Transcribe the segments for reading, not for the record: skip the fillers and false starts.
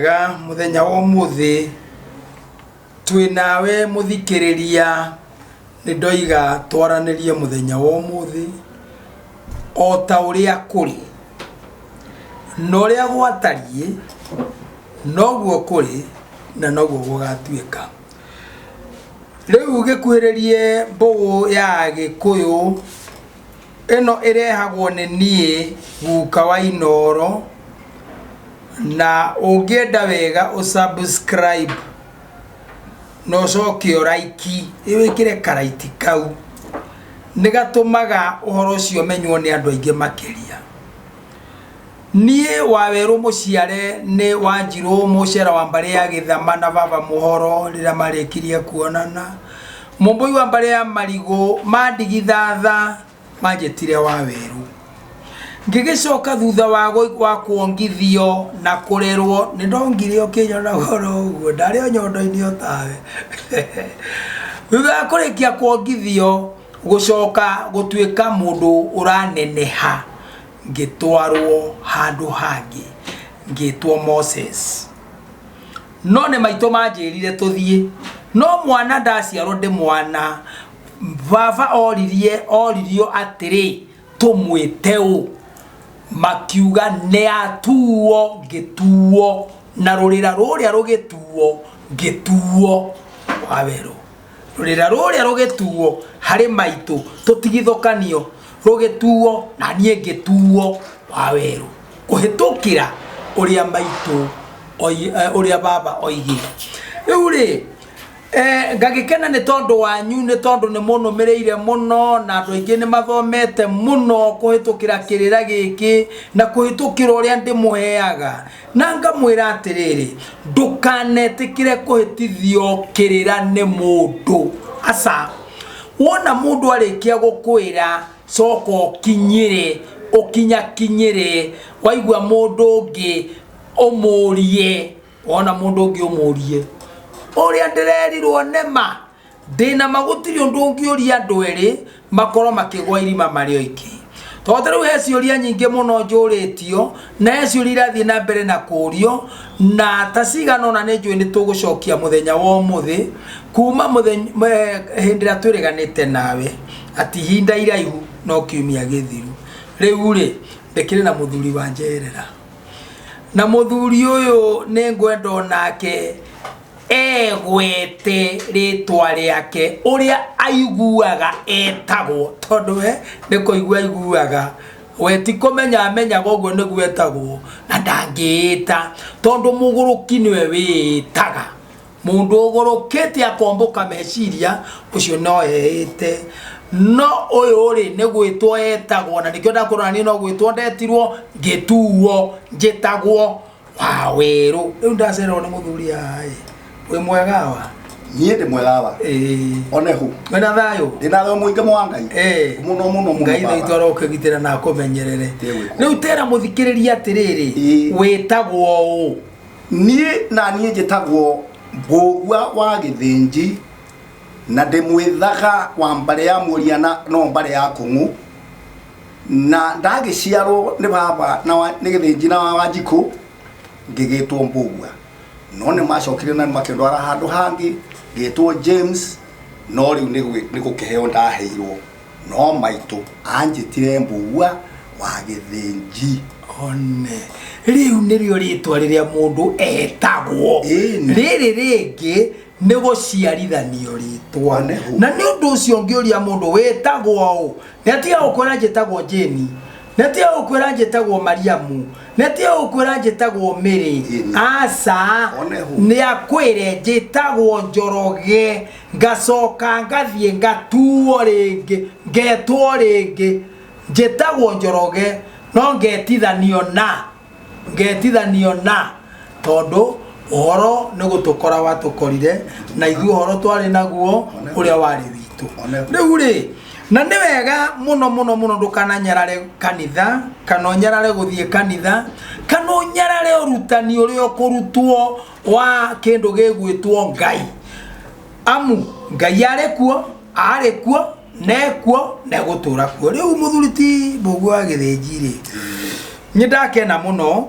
wega muthenya wa muthi twinawe muthikiriria ni ndoiga twaranirie muthenya wa muthi o ta uria kuri no uria gwatarie noguo kuri na noguo gugatuika riu gikuhiririe mbugu ya Gikuyu eno irehagwo ni nie guka wa Inoro na ungienda wega usubscribe no coke like iwikire karaiti kau nigatumaga uhoro ucio menywo ni andu aingi makiria nie Waweru Muciare ni Wanjiru Mucera wa mbare ya Githama na baba Muhoro rira marikirie kuonana Mumbui wa mbare ya Marigo mandigithatha manjetire Waweru ngigicoka thutha wa kuongithio na kurerwo ni ndongire okinyona goro uguo ndari o nyondo-ini otawe thutha kurikia kuongithio gucoka gutuika mundu uraneneha ngitwarwo handu hangi ngitwo Moses no ne maito manjirire tuthie no mwana ndaciarwo ndi mwana baba oririo atiri tumwiteu makiuga ne atuo gituo na rurira ruria rugituo gituo Waweru rurira ruria rugituo hari maitu tutigithokanio rugituo na nie gituo Waweru kuhitukira uria maitu uria baba oigi uri ngagikena ni tondu wanyu ni tondu ni muno mireire muno na andu aingi ni mathomete muno kuhitukira kirira giki na kuhitukira uria ndimuheaga na ngamwira atiriri ndukanetikire kuhitithio kirira ni mundu asa wona mundu arikia gukwira soko kinyire ukinyakinyire waigwa mundu ungi umurie wona mundu ungi umurie uria ndirerirwo nema ndina magutiri undu ungiuria andu eri makoro makigwa irima mari oiki tondu riu he ciuria nyingi muno njuritio na he ciuria irathie na mbere na kurio na tacigana ona ni njui ni tugucokia muthenya wa umuthi kuma muthenya hindira twiriganite nawe ati hinda iraihu no kiumia githiru riu ri ndekire na muthuri wa Njerera na muthuri uyu ni ngwenda nake egwete ritwa riake uria aiguaga etagwo tondu we niko iguaga we ti kumenya amenya gogo ni gwetagwo na ndangiita tondu muguruki niwe witaga mundu ugurukite akomboka meciria ucio no eite no uyu ri ni gwitwo etagwo na nikio ndakurani no gwitwo ndetirwo gituo njitagwo Waweru riu ndacererwo ni muthuri ai we mwega wa nie ndi mwega wa onehu wena thayo ndina thayo muinge mwangai muno ngai ndaitwara ukigitira na kumenyerere riu tera muthikiriria atiriri witagwo u nie na nie njitagwo Mbugua wa Githinji na ndimwithaga wa mbare ya Muriana no mbare ya Kungu na ndagiciarwo ni baba na ni Githinji na Wanjiku ngigitwo Mbugua no ne macokire na makendwara handu hangi gitwo James no riu ni gukiheo ndaheirwo no maitu anjitire Mbugua wa Githinji one riu nirio ritwa riria mundu etagwo riri ringi ni guciarithanio ritwa na ni undu ucio ngiuria mundu wetagwo u netia ukwira njitagwo Jeni netia ukwira njitagwo Mariamu netia ukwira njitagwo Mary asa ni akwire njitagwo Njoroge ngacoka ngathie ngatuo ringi ngetwo ringi njitagwo Njoroge no ngetithanio na tondu uhoro ni gutukora watukorire na ithu uhoro twari naguo uria wari witu riu ri na ni wega muno ndukananyarare kanitha kana nyarare guthie kanitha kana nyarare urutani uria ukurutwo wa kindu gigwitwo Ngai amu Ngai ari kuo nekuo negutura kuo riu muthuri ti Mbugua wa Githinji ri nyindakena muno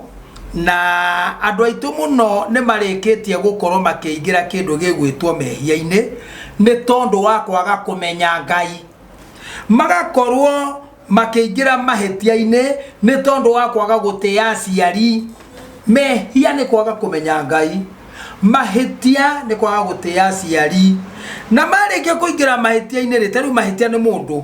na andu aitu muno ne mareketie gukorwo makeingira kindu gigwitwo mehia-ini ni tondu wa kwaga kumenya Ngai, magakorwo makeingira mahetia-ini ni tondu wa kwaga gutia aciari. Mehia ni kwaga kumenya Ngai, mahetia ni kwaga gutia aciari, na marĩkia kũingĩra mahĩtia-inĩ rĩ, tarĩu mahĩtia nĩ mũndũ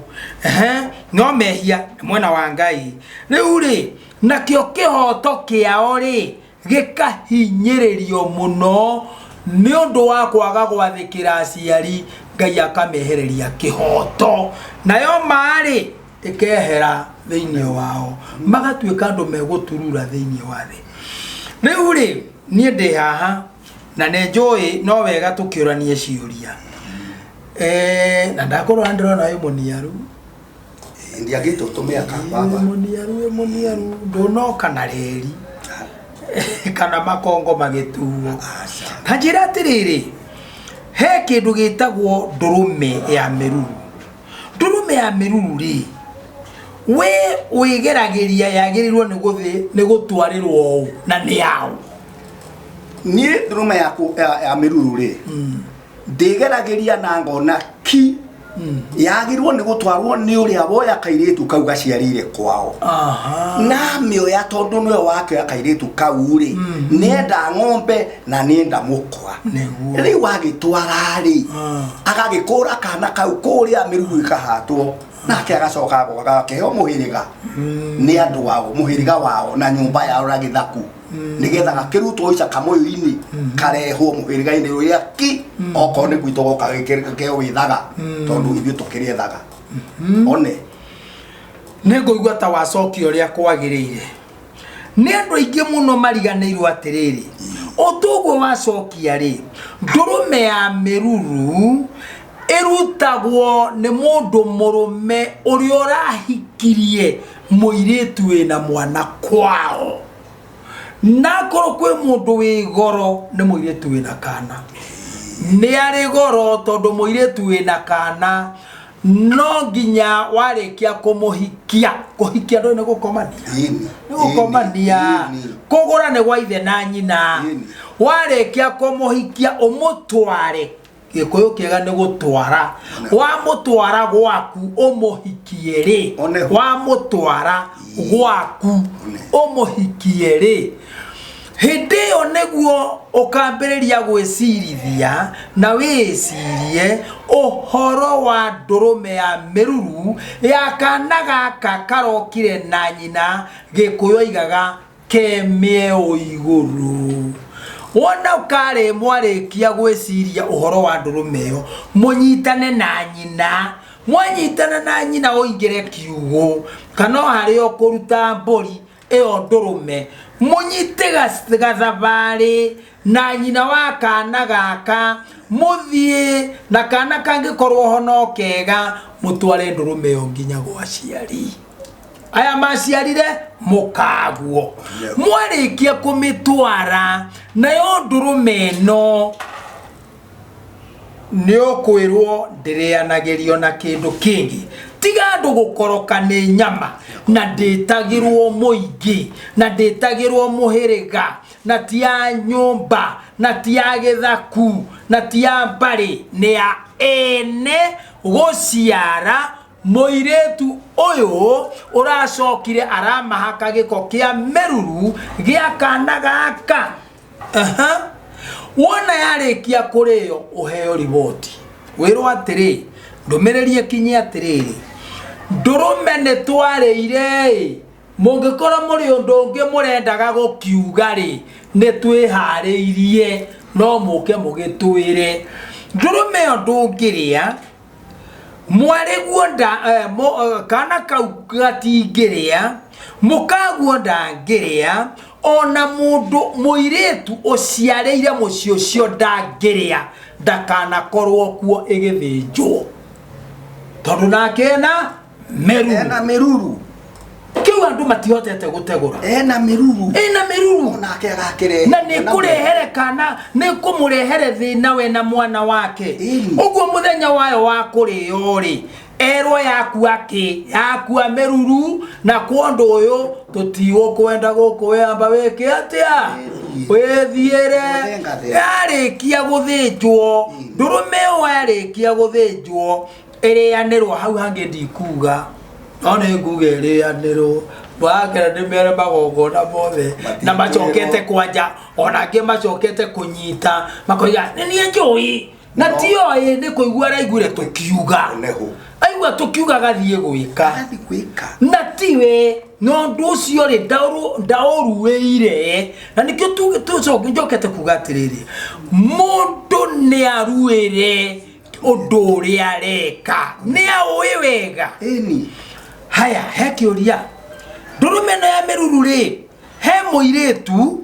no mehia nĩ mwena wa Ngai. Rĩu rĩ, nakĩo kĩhoto kĩao rĩ gĩkahinyĩrĩrio mũno nĩ ũndũ wa kwaga gwathĩkĩra aciari, Ngai akamehereria kĩhoto, nayo marĩ ĩkehera thĩinĩ wao, magatuĩka andũ megũturura thĩinĩ wa thĩ. Rĩu rĩ, niĩ ndĩ haha na nĩ njũĩ no wega tũkĩũranie ciũria. Na ndakorwo ndĩrona wĩ mũniaru, ndiagĩtwo tũmĩaka baba, mũniaru ndũnoka na reri kana makongo magĩtuo. Ta njĩra atĩrĩrĩ, he kĩndũ gĩtagwo ndũrũme ya mĩruru. Ndũrũme ya mĩruru rĩ, we wĩgeragĩria yagĩrĩirwo nĩ gũtwarĩrwo ũũ na nĩ yaũ? Niĩ ndũrũme ya mĩruru rĩ, ndĩgeragĩria na ngona ki yagĩrĩirwo nĩ gũtwarwo nĩ ũrĩa woya kairĩtu kau gaciarĩire kwao, na mĩoya tondũ nĩwe wakĩoya kairĩtu kau rĩ, nĩenda ng'ombe na nĩenda mũkwa. Rĩu agĩtwara rĩ, agagĩkũra kana kau kũrĩa mĩruru ĩkahatwo, nake agacoka agakĩheo mũhĩrĩga nĩ andũ wao, mũhĩrĩga wao na nyũmba yao na gĩthaku, nigetha gakĩrutwo ica kamoyo-inĩ karehwo mũhĩrĩga-inĩ ũrĩa ki okorwo nĩ gwitũ goka gĩkĩheo wĩthaga, tondũ ithuĩ tũkĩrĩ ethaga. One nĩ ngũigua ta wacokio ũrĩa kwagĩrĩire. Nĩ andũ aingĩ mũno mariganĩirwo atĩrĩrĩ, ũtũguo wacokia rĩ, ndũrũme ya mĩruru ĩrutagwo nĩ mũndũ mũrũme ũrĩa ũrahikirie mũirĩtu wĩna mwana kwao, na korwo kwĩ mũndũ wĩ goro nĩ mũirĩtu wĩna kana, nĩ arĩ goro tondũ mũirĩtu wĩna kana no nginya warĩkia kũmũhikia. Kũhikia ndũĩ nĩ gũkomania, nĩ gũkomania, kũgũra nĩ gwa ithe na nyina. Warĩkia kũmũhikia ũmũtware, Gĩkũyũ kĩega nĩ gũtwara, wamũtwara gwaku ũmũhikie rĩ, wamũtwara gwaku ũmũhikie rĩ, hĩndĩ ĩyo nĩguo ũkambĩrĩria gwĩcirithia na wĩcirie ũhoro wa ndũrũme ya mĩruru ya kana gaka karokire na nyina, Gĩkũyũ oigaga ke mĩeo igũrũ. Wona ũkarĩ mwarĩkia gwĩciria ũhoro wa ndũrũme ĩyo, mũnyitane na nyina, mwanyitana na nyina ũingĩre kiugũ, kana harĩa ũkũruta mbũri ĩyo ndũrũme, mũnyite gathabarĩ na nyina wa kana gaka, mũthiĩ na kana kangĩkorwo ho no kega, mũtware ndũrũme ĩyo nginya gwa aciari. Aya maciarire mũkaguo, mwarĩkia kũmĩtwara, nayo ndũrũme ĩno nĩ ũkwĩrwo ndĩrĩanagĩrio na kĩndũ kĩngĩ tiga andũ gũkoroka nĩ nyama, na ndĩtagĩrwo mũingĩ, na ndĩtagĩrwo mũhĩrĩga, na ti ya nyũmba, na ti ya gĩthaku, na ti ya mbarĩ, nĩ ya ene gũciara mũirĩtu ũyũ ũracokire aramahaka gĩko kĩa mĩruru gĩa kana gaka. Wona yarĩkia kũrĩo ũheo riboti, wĩrwo atĩrĩ, ndũmĩrĩri ĩkinye atĩrĩrĩ, ndũrũme nĩ twarĩire, mũngĩkorwo mũrĩ ũndũ ũngĩ mũrendaga gũkiuga rĩ, nĩ twĩharĩirie, no mũke mũgĩtwĩre. Ndũrũme ĩyo ndũngĩrĩa, mwarĩguo kana kau gatingĩrĩa, mũkaguo ndangĩrĩa, ona mũndũ mũirĩtu ũciarĩire mũciĩ ũcio ndangĩrĩa, ndakanakorwo kuo ĩgĩthĩnjwo, tondũ nake ena mĩruru. Kĩu andũ matihotete gũtegũra, ena mĩruru, nake agakĩrehe, na nĩ kũrehere kana, nĩ kũmũrehere thĩna we na mwana wake. Ũguo mũthenya wayo wa kũrĩo rĩ, ero yakua meruru na kondo uyu tutigo kwenda gukwamba weke atia wethiere yarikia guthinjwo ndurume yarikia guthinjwo irianirwo hau hangi ndikuga no ni nguga irianirwo wakera ndimere magongona mothe na macokete kwanja ona nge macokete kunyita makoiga ni njui na tio ni kuigua raigure tukiuga aigua tukiuga gathie gwika na tiwe no nducio ri ndaoruweire na nikio tucoke njokete kuga atiriri mundu ni aruire undu uri areka ni aui wega eni haya hekiuria ndurume no ya meruru ri he muiretu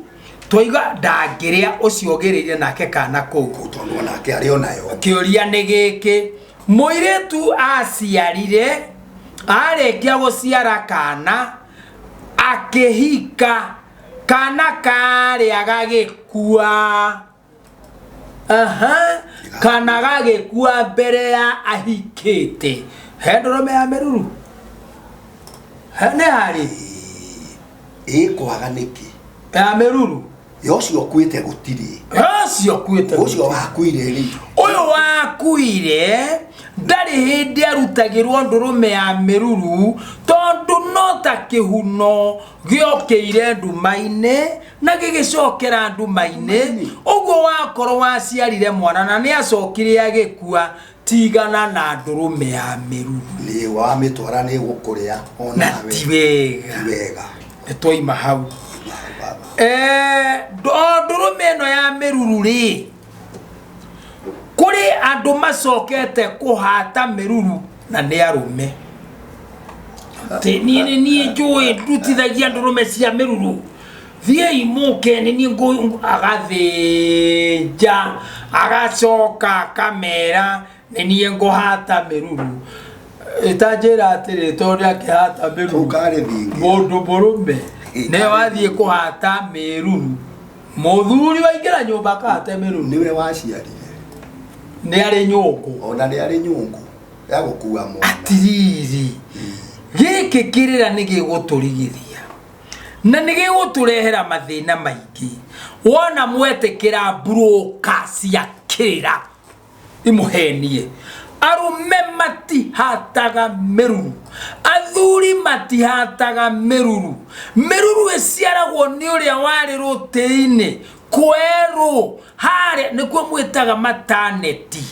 toiga ndagiria ucio giririe nake kana kuku tondu nake ari onayo kiuria ni giki muiretu aciarire arekia guciara kana akihika kana kari agagikua kana gagikua mbere ya ahikite he ndurume ya meruru ne hari kwaga niki ya meruru yocio kwite gutiri yocio kwite ucio wakuire ri uyu wakuire ndari hindi arutagirwo ndurume ya meruru tondu no ta kihuno giokeire ndumaine na gigicokera ndumaine uguo wakoro waciarire mwana na ni acokire agikua tigana na ndurume ya meruru ni wa mitwara ni gukuria ona wega twaima hau ndurume no ya meruru ri kuri andu macokete kuhata meruru na ni arume ni njui ndutithagia ndurume cia meruru thiei muke ni ngo agathinja agacoka kamera ni nguhata meruru itajira atiri tondu akihata meruru ukare thingi mundu murume ne wathie kuhata meruru muthuri waingira nyumba kahate meruru niwe waciarire ni ari nyungu ona ni ari nyungu ya gukua mwana atiriri giki kirira ni giguturigithia na ni giguturehera mathina maingi wona mwetekira broka cia kirira imuhenie arume matihataga meruru athuri matihataga meruru eciaragwo ni uria wari rutiini kweru hare nikuo mwitaga maternity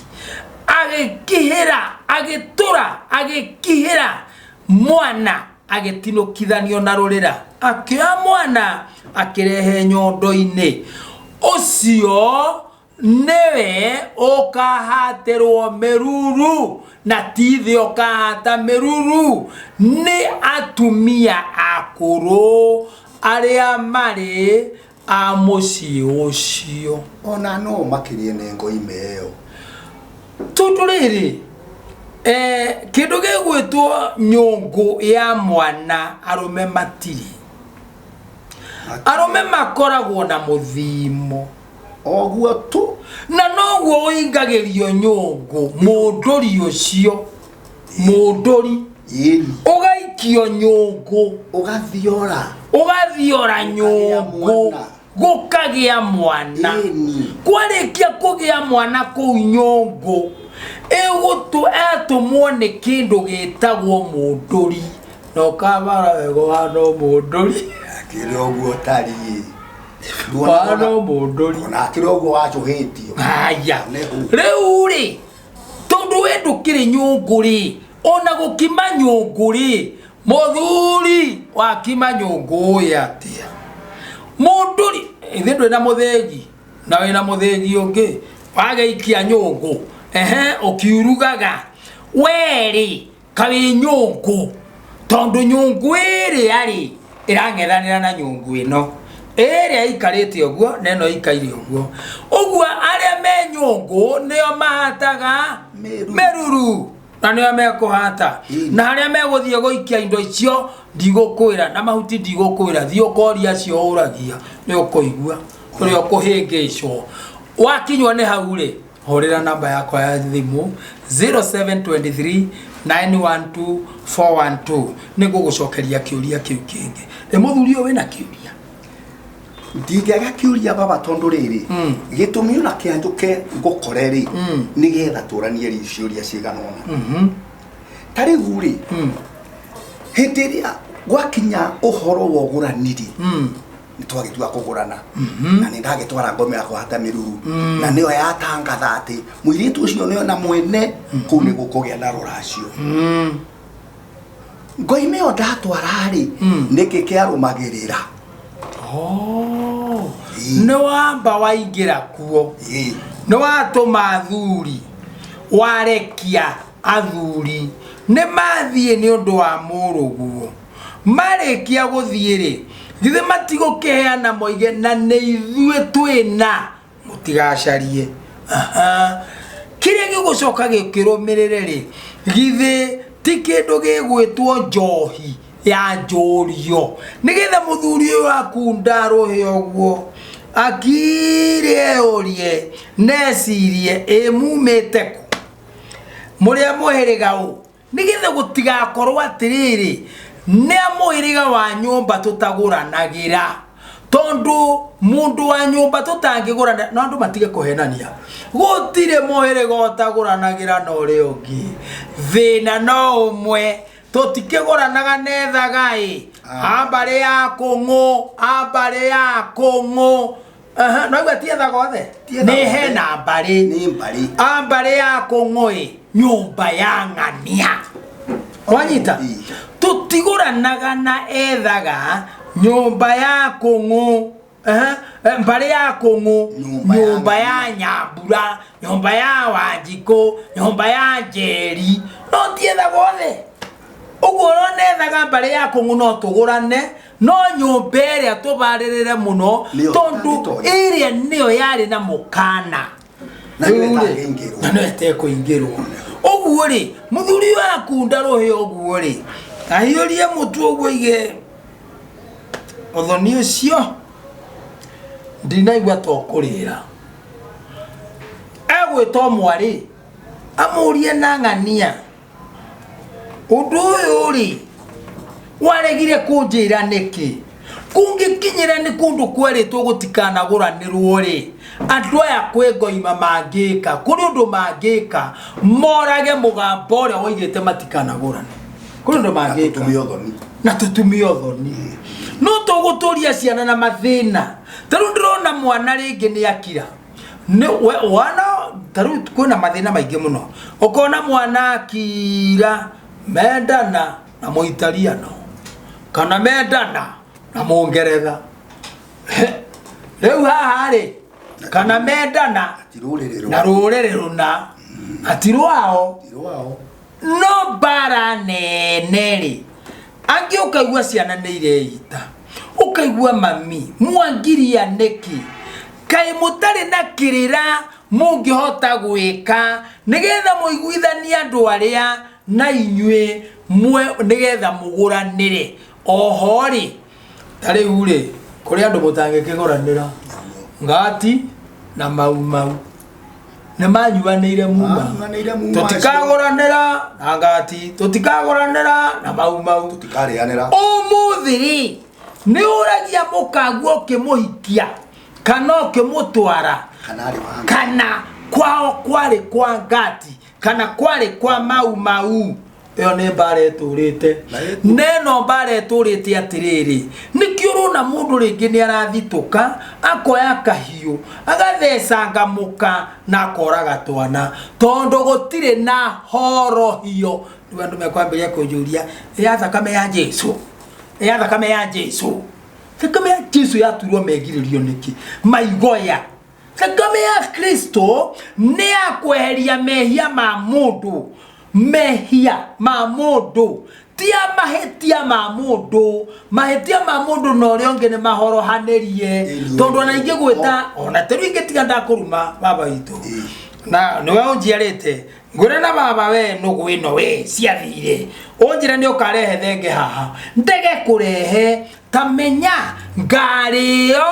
agikihira agitura agikihira mwana agitinukithanio na rurira akioya mwana akirehe nyondo-ini ucio newe okahaterwo meruru na tithi okahata meruru ni atumia akuru aria mari a mucii ucio ona no makirie nengo imeo tuturiri kindu gigwitwo nyungu ya mwana arume matiri arume makoragwo na muthimo oguo tu na noguo uingagirio nyungu munduri ucio munduri ugaikio nyungu ugathiora nyungu gukagia mwana kwarikia kugia mwana ku nyungu egutu atumwo ni kindu gitagwo munduri no kabara wego hano munduri akiri oguo tari wano munduri ona akiri oguo wacuhitio haya riu ri tondu wendu kiri nyungu ri ona gukima nyungu ri muthuri wakima nyungu yatia munduri ithindu na muthengi na wina muthengi ungi wageikia nyungu ukiurugaga weri kawi nyungu tondu nyungu iri ari irangethanira na nyungu ino iri ikarite uguo neno ikaire uguo aria me nyungu nio mahataga meruru na nio mekuhata na aria meguthie guikia indo icio ndigukwira na mahuti ndigukwira thio koria cio uragia ni ukuigua uri ukuhingicwo wakinywa ni hau ri horera namba yakwa ya thimu 0723 912412 niguo gucokeria kiuria kiu kingi muthuri uyu wina kiuria ndingega kiuria baba tondu riri gitumi ona kianjuke ngukoreri nigetha turanie ciuria ciganona tari guri hindiria gwakinya uhoro wa uguraniri nitwagitua kugurana na nindagitwara ngome yakwa hata miruru na niyo yatangatha ati muiritu ucio niyo na mwene kuu ni gukugia na ruracio ngoime o ndatwara ri niki kiarumagirira no wamba waingira kuo no watuma athuri warekia athuri ne mathie ni undu wa muruguo marekia guthiire githe matigo keana moige na neithue twina mutigacarie kiria gigucoka gikirumirire ri githe tikindu gigwitwo njohi ya njorio nigetha muthuri uyu akunda rohe oguo akire orie nesirie emumete ku muria muhiriga u nigetha gutigakorwo atiriri ne amuhiriga wa nyumba tutaguranagira tondu mundu wa nyumba tutangigurana no andu matige kuhenania gutire muhiriga utaguranagira no ri ungi thina no umwe tutikiguranaga nethagai ambare ya kungu no gwatie thagothe ni hena ambare ya kungu nyumba ya ng'ania wanyita tutiguranaga na ethaga nyumba ya kungu mbare ya kungu nyumba ya Nyambura nyumba ya Wanjiko nyumba ya Njeri no tietha gothe uguo nethaga mbare ya kungu no tugurane no nyumba iria tubaririre muno tondu iria niyo yari na mukana na no etekuingirwo uguo ri muthuri wakunda rohe uguo ri ahiurie mutu uguo ige othoni ucio ndinaigua tokurira egwito mwari amurie na ng'ania undu uyu ri waregire kunjira niki kungikinyira ni kundu kweritwo gutikanaguranirwo ri andu aya kwengoima mangika kuri undu mangika morage mugambo uria waigite matikanagurane kuri undu mangika na tutumio thoni no tuguturia ciana na mathina taru ndirona mwana ringi ni akira ni wana taru kwina mathina maingi muno ukona mwana akira mendana na muitaliano kana mendana na mungeretha riu haha ri kana mendana na rurere runa atirwao no bara nene ri angi ukaigua ciana ni ireita ukaigua mami mwangiria neki kai mutari na kirira mungihota gwika nigetha muiguithania andu aria na inywe mwe nigetha muguranire ohori tari ure kuri andu mutangikiguranira ngati na mau ne manyuanire muma tutikaguranira na ngati tutikaguranira na mau tutikarianira umuthiri ni uragia mukaguo kimuhikia kana kimutwara kana kwao kwari kwa ngati kana kwari kwa mau iyo ne bare turite neno bare turite atiriri nikiuruna mundu ringi ni arathituka akoya kahiu agathecanga muka na koraga twana tondu gutire na horo hiyo ndu andu mekwambiria kujuria ya thakame ya Jesu thakame ya Jesu yaturwo megiririo niki maigoya thakame ya Kristo ni akweheria mehia ma mundu mehia ma mundu tia mahetia ma mundu no rionge ne mahoro hanerie tondu na inge gweta ona teru inge tiga ndakuruma baba itu na no unjiarete ngure na baba we nugu ino we ciathire unjira ni ukarehe thenge haha ndege kurehe tamenya ngario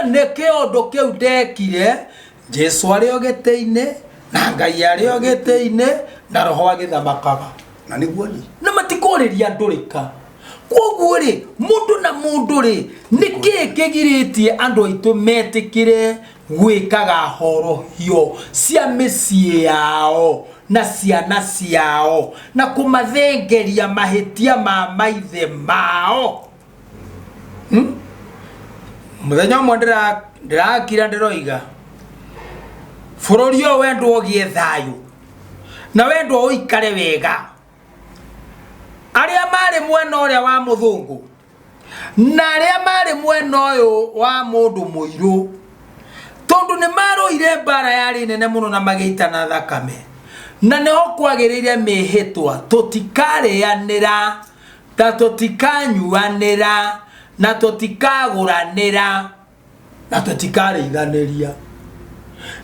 neke ondo kiu ndekire Jesu ari ogeteine na ngai ario gite-ine na roho agithamakaga na niguo ni na matikoreria ndurika koguo ri mundu na mundu ri niki kigiritie andu aitu metikire gwikaga horohio cia micii yao na ciana ciao na kumathengeria mahitia ma maithe mao. Muthenya umwe ndirakira ndiroiga bururi o wendo ogie thayu na wendo uikare wega. Aria mari mwena uria wa muthungu na aria mari mwena uyu wa mundu muiru tondu ni maroire mbara yari nene muno na magitana thakame na neho kwagiriire mihitwa tutikareanira ta tutikanyuanira na tutikaguranira na tutikareithaniria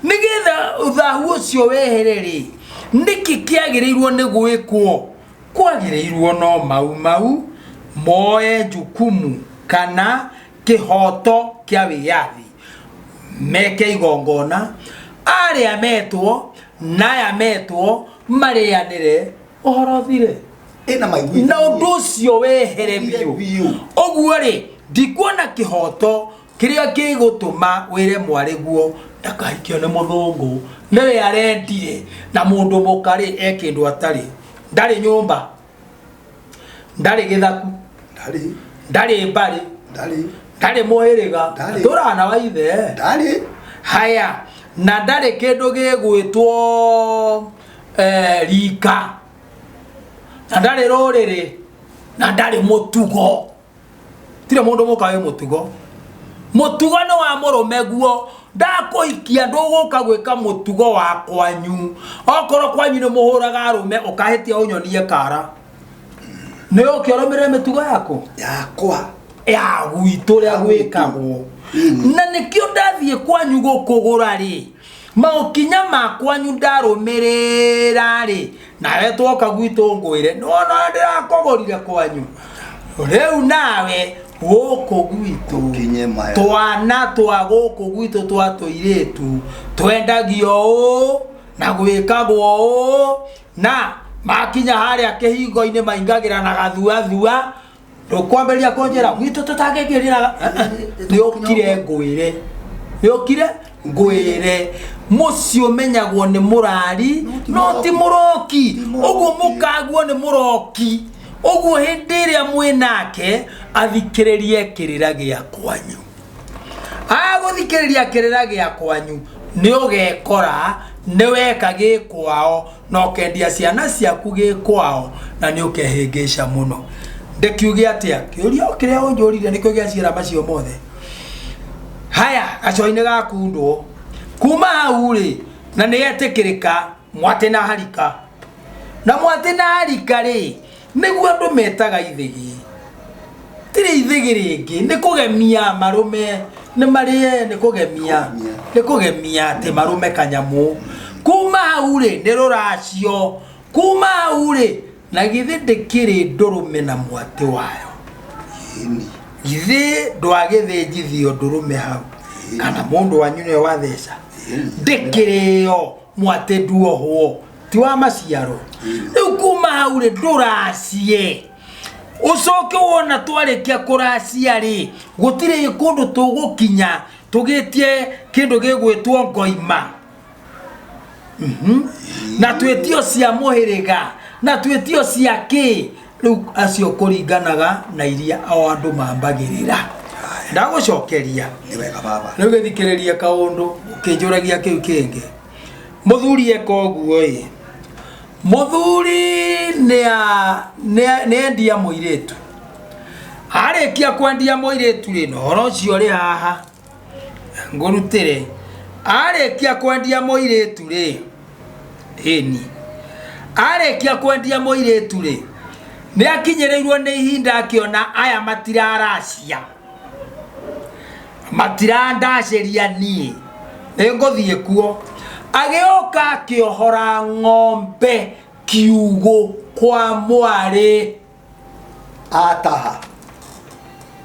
nigetha uthahu ucio wehereri niki kiagirirwo ni gwikwo kwagirirwo no mau moe jukumu kana kihoto kia wiyathi meke igongona aria metwo naya metwo marianire ohoro thire ina maigwi na undu ucio wehere biu oguo ri ndikuona kihoto kiria kigutuma wire mwariguo ndakahikio ne muthungu niwe arendire na mundu mukari ekindu atari ndari nyumba ndari githaku ndari mbari ndari muhiriga turana waithe ndari haya na ndari kindu gigwitwo rika na ndari roriri na ndari mutugo tire mundu mukawe mutugo no wa murume guo ndakuikia nduguka gwika mutugo wa kwanyu okoro kwanyu ni muhuraga arume ukahitia unyonie kara ne okioromire mitugo yakwa ya gwitå rä a gwä kagwo na nä kä o ndathie kwanyu gå kå gå ra rä maåkinya makwanyu ndarå mä rä ra rä nawe twoka gwitå ngwä re nona ndä rakogorire kwanyu rä u nawe gå kå gwitå twana twa gå kå gwitå twa tå irä tu twendagio å na gwä kagwo å na makinya harä a kä hingo-inä maingagä ra na gathuathua Rukwamberia konjera gwitå tutangegirira ni okire ngwire mucio menyagwo ni murari no ti muroki uguo mukagwo ni muroki uguo hindi ria mwinake athikiririe kirira gia kwanyu aguthikiriria kirira gia kwanyu ni ugekora ni weka gikwao no kendia ciana ciaku gikwao na ni ukehingisha muno ndekiuge atia kiuria kiria unjurire niko giacira macio mothe haya gacoine gakundwo kuma hauri na ni etikirika mwate na harika ri niguo andu metaga ithigi tiri ithigi ringi ni kugemia marume ni marie ni kugemia ati marume kanyamu kuma hauri ni ruracio kuma hauri na githi ndikiri ndurume na mwate wayo githi ndwagithĩnjithio ndurume hau kana mundu wanyu ni watheca ndikirio mwate nduohwo ti wa maciaro riu kuma hau ri nduracie ucoke wona twarikia kuracia ri gutire kundu tugukinya tugitie kindu gigwitwo ngoima na twetio cia muhiriga na twetio ciake riu acio kuringanaga na iria ao andu mambagirira ndagucokeria ni wega baba riu githikiriria kaundu ukinjuragia kiu kingi muthuri ekoguo muthuri ne endia muiretu arikia kwendia muiretu ri no horo cio ri haha ngurutire arikia kwendia muiretu ri eni arekia kwendia muiretu ri ni akinyereirwo ni ihinda akiona aya matiraracia matirandaceria nie nguthie kuo agioka akiohora ng'ombe kiugo kwa mwari ataha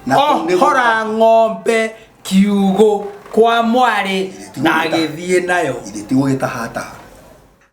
na hora ng'ombe kiugo kwa mwari na agithie nayo ithiti gugitaha ataha